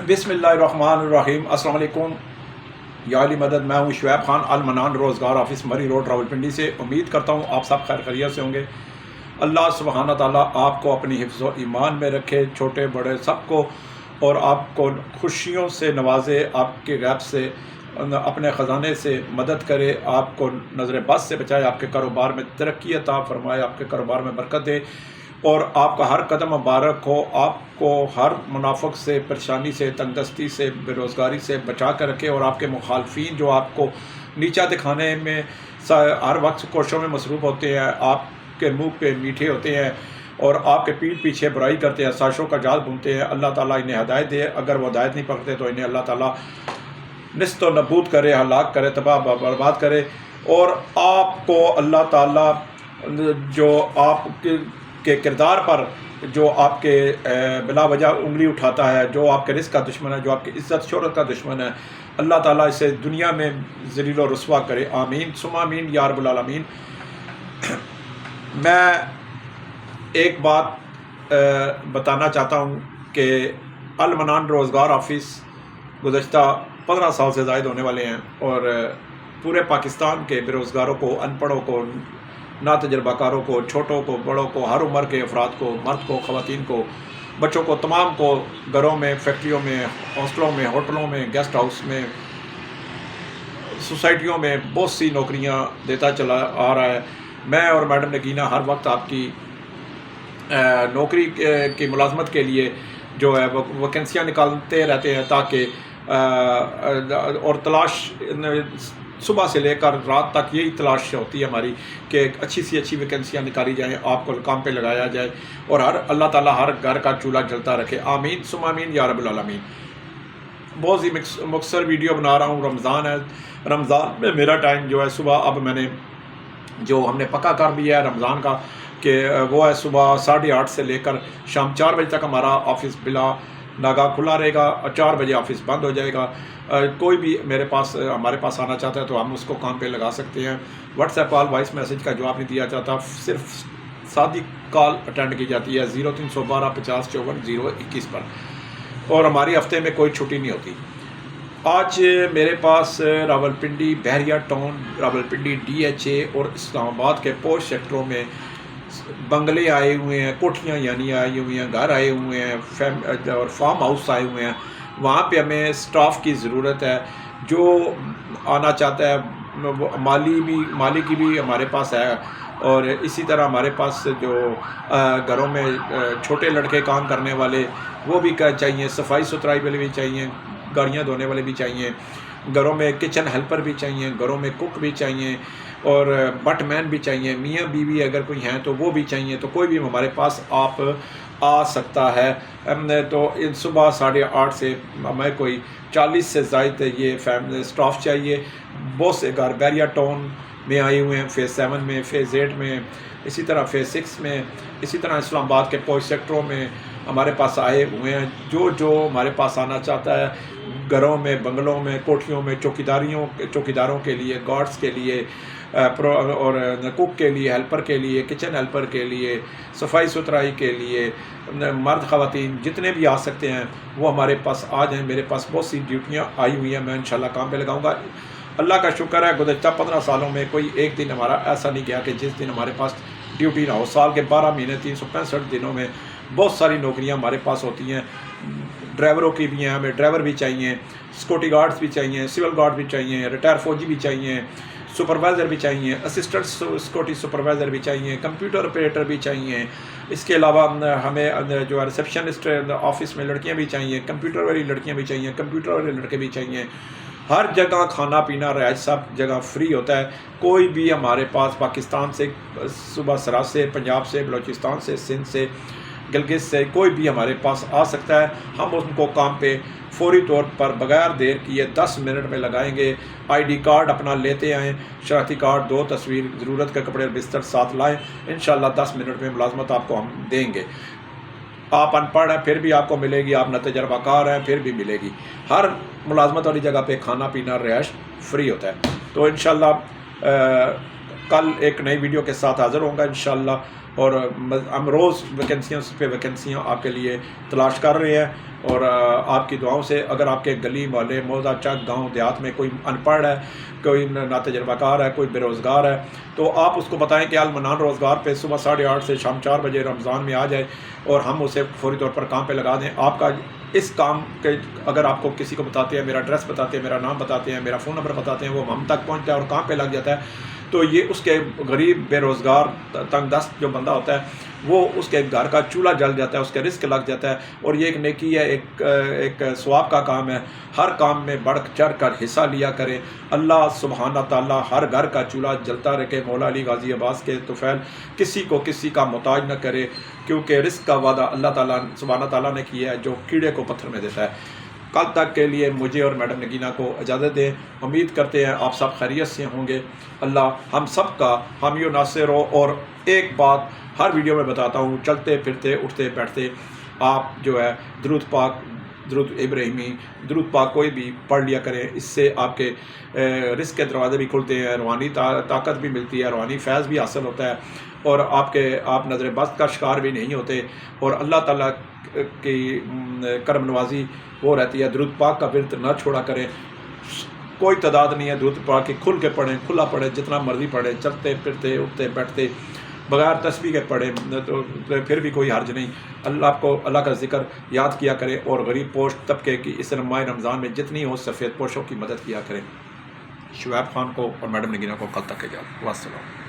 बिस्मिल्लाहिर्रहमानिर्रहीम। अस्सलाम वालेकुम या अली मदद। मैं हूँ शुएब खान, अल मनान रोज़गार ऑफिस मरी रोड रावलपिंडी से। उम्मीद करता हूँ आप सब खैर खैरियत से होंगे। अल्लाह सुब्हाना ताला आपको अपनी हिफ्ज़ व ईमान में रखे, छोटे बड़े सबको, और आपको खुशियों से नवाजे, आपके गैब से अपने ख़जाने से मदद करे, आपको नज़र बस से बचाए, आपके कारोबार में तरक्की अता फरमाए, आपके कारोबार में बरकत दे और आपका हर कदम मुबारक हो। आपको हर मुनाफिक से, परेशानी से, तंगदस्ती से, बेरोज़गारी से बचा कर रखे और आपके मुखालफीन जो आपको नीचा दिखाने में हर वक्त कोशिशों में मसरूफ़ होते हैं, आपके मुंह पे मीठे होते हैं और आपके पीठ पीछे बुराई करते हैं, साजिशों का जाल बुनते हैं, अल्लाह ताला इन्हें हिदायत दे। अगर वो हिदायत नहीं पकड़ते तो इन्हें अल्लाह ताला निस्त व नबूद करे, हलाक करे, तबाह बर्बाद करे। और आपको अल्लाह ताला जो आपके किरदार पर जो आपके बिला वजह उंगली उठाता है, जो आपके रिस्क का दुश्मन है, जो आपकी इज़्ज़त शोहरत का दुश्मन है, अल्लाह ताला इसे दुनिया में ज़लील व रुस्वा करे। आमीन सुम्मा आमीन या रब्बुल आलमीन। मैं एक बात बताना चाहता हूँ कि अल मनान रोज़गार ऑफिस गुज़श्ता 15 साल से ज़ायद होने वाले हैं और पूरे पाकिस्तान के बेरोज़गारों को, अनपढ़ों को, ना तजर्बाकारों को, छोटों को, बड़ों को, हर उम्र के अफराद को, मर्द को, ख़वातीन को, बच्चों को, तमाम को घरों में, फैक्ट्रियों में, हॉस्टलों में, होटलों में, गेस्ट हाउस में, सोसाइटियों में बहुत सी नौकरियां देता चला आ रहा है। मैं और मैडम नगीना हर वक्त आपकी नौकरी की मुलाजमत के लिए जो है वैकेंसियाँ निकालते रहते हैं ताकि और तलाश सुबह से लेकर रात तक यही तलाश होती है हमारी कि अच्छी सी अच्छी वैकेंसियाँ निकाली जाएँ, आपको काम पे लगाया जाए और अल्लाह ताला हर घर का चूल्हा जलता रखे। आमीन सुम्मा आमीन या रब्बुल आलमीन। बहुत ही मुख्तसर वीडियो बना रहा हूँ। रमज़ान है, रमज़ान में मेरा टाइम जो है सुबह, अब मैंने जो हमने पक्का कर लिया है रमज़ान का कि वो है सुबह 8:30 से लेकर शाम 4 बजे तक हमारा ऑफिस बिला नागा खुला रहेगा और 4 बजे ऑफिस बंद हो जाएगा। कोई भी हमारे पास आना चाहता है तो हम उसको काम पे लगा सकते हैं। व्हाट्सएप कॉल, वॉइस मैसेज का जवाब नहीं दिया जाता, सिर्फ सादी कॉल अटेंड की जाती है 0312 50 54 021 पर, और हमारी हफ्ते में कोई छुट्टी नहीं होती। आज मेरे पास रावलपिंडी, बहरिया टाउन, रावलपिंडी DHA और इस्लामाबाद के पोश सेक्टरों में बंगले आए हुए हैं, कोठियाँ यानी आई हुई हैं, घर आए हुए हैं और फार्म हाउस आए हुए हैं। वहाँ पे हमें स्टाफ की ज़रूरत है। जो आना चाहता है, माली की भी हमारे पास है और इसी तरह हमारे पास जो घरों में छोटे लड़के काम करने वाले वो भी चाहिए, सफाई सुथराई वाले भी चाहिए, गाड़ियाँ धोने वाले भी चाहिए, घरों में किचन हेल्पर भी चाहिए, घरों में कुक भी चाहिए और बटमैन भी चाहिए, मियाँ बीवी अगर कोई हैं तो वो भी चाहिए। तो कोई भी हमारे पास आप आ सकता है। तो इन सुबह 8:30 से हमें कोई 40 से ज़ायद ये फैमिली स्टाफ चाहिए। बहुत से घर बहरिया टाउन में आए हुए हैं, फ़ेज़ 7 में, फ़ेज़ 8 में, इसी तरह फ़ेज़ 6 में, इसी तरह इस्लामाबाद के पोश सेक्टरों में हमारे पास आए हुए हैं। जो हमारे पास आना चाहता है, घरों में, बंगलों में, कोठियों में, चौकीदारों के लिए, गार्ड्स के लिए और कुक के लिए, हेल्पर के लिए, किचन हेल्पर के लिए, सफाई सुथराई के लिए, मर्द ख़वातीन जितने भी आ सकते हैं वो हमारे पास आ जाएँ। मेरे पास बहुत सी ड्यूटियाँ आई हुई हैं, मैं इंशाल्लाह काम पे लगाऊंगा। अल्लाह का शुक्र है, गुज़श्ता 15 सालों में कोई एक दिन हमारा ऐसा नहीं गया कि जिस दिन हमारे पास ड्यूटी ना हो। साल के 12 महीने 365 दिनों में बहुत सारी नौकरियां हमारे पास होती हैं। ड्राइवरों की भी हैं, हमें ड्राइवर भी चाहिए, सिक्योरिटी गार्ड्स भी चाहिए, सिविल गार्ड भी चाहिए, रिटायर फौजी भी चाहिए, सुपरवाइज़र भी चाहिए, असिस्टेंट सिक्योरिटी सुपरवाइज़र भी चाहिए, कंप्यूटर ऑपरेटर भी चाहिए। इसके अलावा हमें जो है रिसेप्शनिस्ट ऑफिस में लड़कियां भी चाहिए, कंप्यूटर वाली लड़कियां भी चाहिए, कंप्यूटर वाले लड़के भी चाहिए। हर जगह खाना पीना रिहाइश सब जगह फ्री होता है। कोई भी हमारे पास पाकिस्तान से, सुबह सराज से, पंजाब से, बलूचिस्तान से, सिंध से, गिलगित से कोई भी हमारे पास आ सकता है। हम उनको काम पे फौरी तौर पर बगैर देर किए 10 मिनट में लगाएंगे। ID कार्ड अपना लेते आएँ, शनाख्ती कार्ड, 2 तस्वीर, ज़रूरत के कपड़े बिस्तर साथ लाएँ। इंशाल्लाह 10 मिनट में मुलाजमत आपको हम देंगे। आप अनपढ़ हैं फिर भी आपको मिलेगी, आप नतजर्बाकार हैं फिर भी मिलेगी। हर मुलाजमत वाली जगह पे खाना पीना रिहाइश फ्री होता है। तो इंशाल्लाह कल एक नई वीडियो के साथ हाज़िर होऊंगा इंशाल्लाह। اور ہم روز ویکینسیاں آپ کے لیے تلاش کر رہے ہیں، اور آپ کی دعاؤں سے اگر آپ کے گلی محلے موضع چک گاؤں دیہات میں کوئی ان پڑھ ہے، کوئی ناتجربہ کار ہے، کوئی بے روزگار ہے، تو آپ اس کو بتائیں کہ المنان روزگار پہ صبح 8:30 سے شام 4 بجے رمضان میں آ جائے، اور ہم اسے فوری طور پر کام پہ لگا دیں۔ آپ کا اس کام کے اگر آپ کو کسی کو بتاتے ہیں، میرا ایڈریس بتاتے ہیں، میرا نام بتاتے ہیں، میرا فون نمبر بتاتے ہیں، وہ ہم تک پہنچتا ہے اور کام پہ لگ جاتا ہے، تو یہ اس کے غریب بے روزگار تنگ دست جو بندہ ہوتا ہے، وہ اس کے گھر کا چولہا جل جاتا ہے، اس کے رزق لگ جاتا ہے، اور یہ ایک نیکی ہے، ایک ثواب کا کام ہے۔ ہر کام میں بڑھ چڑھ کر حصہ لیا کریں۔ اللہ سبحانہ تعالیٰ ہر گھر کا چولہا جلتا رکھے۔ مولا علی غازی عباس کے طفیل کسی کو کسی کا محتاج نہ کرے، کیونکہ رزق کا وعدہ اللہ تعالیٰ سبحانہ تعالیٰ نے کیا ہے، جو کیڑے کو پتھر میں دیتا ہے۔ کل تک کے لیے مجھے اور میڈم نگینہ کو اجازت دیں۔ امید کرتے ہیں آپ سب خیریت سے ہوں گے۔ اللہ ہم سب کا حامی و ناصر ہو۔ اور ایک بات ہر ویڈیو میں بتاتا ہوں، چلتے پھرتے اٹھتے بیٹھتے آپ جو ہے درود پاک، درود ابراہیمی، درود پاک کوئی بھی پڑھ لیا کریں۔ اس سے آپ کے رزق کے دروازے بھی کھلتے ہیں، روحانی طاقت بھی ملتی ہے، روحانی فیض بھی حاصل ہوتا ہے، اور آپ نظر بد کا شکار بھی نہیں ہوتے، اور اللہ تعالیٰ کی کرم نوازی وہ رہتی ہے۔ درود پاک کا ورد نہ چھوڑا کریں، کوئی تعداد نہیں ہے، درود پاک کی کھل کے پڑھیں، کھلا پڑھیں، جتنا مرضی پڑھیں، چلتے پھرتے اٹھتے بیٹھتے، بغیر تسبیح کے پڑھیں تو پھر بھی کوئی حرج نہیں۔ اللہ کا ذکر یاد کیا کریں، اور غریب پوش طبقے کی اس ماہ رمضان میں جتنی ہو سفید پوشوں کی مدد کیا کریں۔ شعیب خان کو اور میڈم نگینہ کو کل تک اجازت۔ والسلام۔